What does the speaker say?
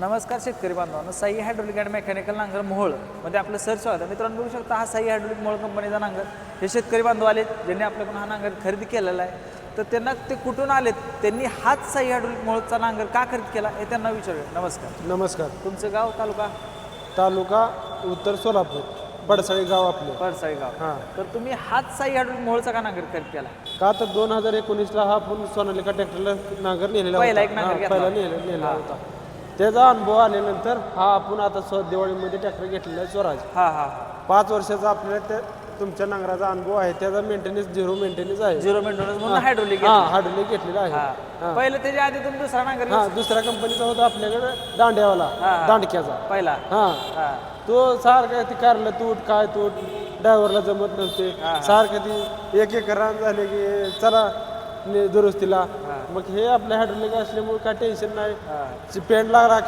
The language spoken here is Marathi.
नमस्कार शेतकरी बांधवांनो, साई हायड्रोलिक अँड मेकॅनिकल नांगर मोहोळ मध्ये आपलं सर्च होतं. मित्रांनो बघू शकता हा साई हायड्रोलिक मोहोळ कंपनीचा नांगर. हे शेतकरी बांधव आलेत ज्यांनी आपल्याकडून हा नांगर खरेदी केलेला आहे. तर त्यांना ते कुठून आलेत, त्यांनी हाच साई हायड्रोलिक मोहोळचा नांगर का खरेदी केला हे त्यांना विचारूया. नमस्कार. नमस्कार. तुमचं गाव, तालुका? तालुका उत्तर सोलापूर, पडसाळी गाव आपलं. पडसाळी गाव. हां. तर तुम्ही हाच साई हायड्रोलिक मोहोळचा का नांगर खरेदी केला? का तर 2019ला हा आपण सोनालिका ट्रॅक्टरला नांगर नेलेला पहिला होता. एक नांगर हां, घेतला. पहिला नेलेला होता. त्याचा अनुभव आल्यानंतर हा आपण आता दिवाळीमध्ये ट्रॅक्टर घेतलेला आहे स्वराज. हां हां. 5 वर्षाचा आपल्याला त्या तुमच्या नांगराचा अनुभव आहे. त्याचा मेंटेनन्स 0 मेंटेनन्स आहे. 0 मेंटेनन्स म्हणून हायड्रोलिक. हां, हायड्रोलिक घेतलेला आहे. हां. पहिलं त्याच्या आधी तुम्ही दुसरा नांगर हां, दुसऱ्या कंपनीचा होता आपल्याकडे दांड्यावाला, हां. दांडक्याचा. पहिला. हां, हां. तो सारखा ती कारला तूट काय तूट ड्रायव्हरला जमत नसते. सारखं ती एक एक रान झाले की चला दुरुस्तीला. मग हे आपल्या हायड्रोलिक असल्यामुळे काय टेन्शन नाही. पेंड लागला